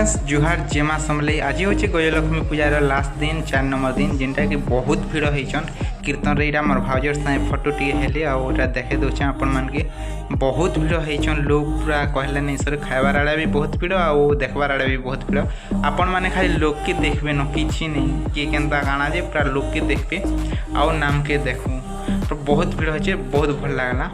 Friends जुहार जेमा समले आज हूँ गजलक्ष्मी पूजार लास्ट दिन 4 नंबर दिन जिनटा कि बहुत भीड़ होचन कीर्तन रे मोर भाउजर साथ फोटो टी हेले आटा देखे दूचे आपण मान के बहुत भीड़ होचन लोग पूरा कहले नहीं सर खाइबार आड़े भी बहुत भीड़ आउ देखबार आड़े भी बहुत भीड़ आपण मैंने खाली लोग के देखबे न किसी नहीं किए केनता काना जे पूरा लोग के देखबे आउ नाम के देखू तो बहुत भीड़ होचे बहुत भल लागला।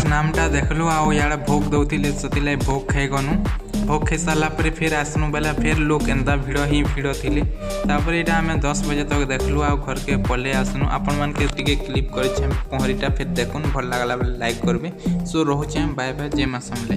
नामटा देखलु आउ यार भोग दौले से भोग खाई गनु भोग खाई सारा फिर आसनु बेला फिर लोग एंता भिड़ ही भिड़ थे तापर यहाँ आम 10 बजे तक देखलु आ घर के पले आसनु आपण मान के क्लिप कर पहरीटा फिर देखुन भल लगला लाइक करबे सो रोचे बाय बाय जय मां समले।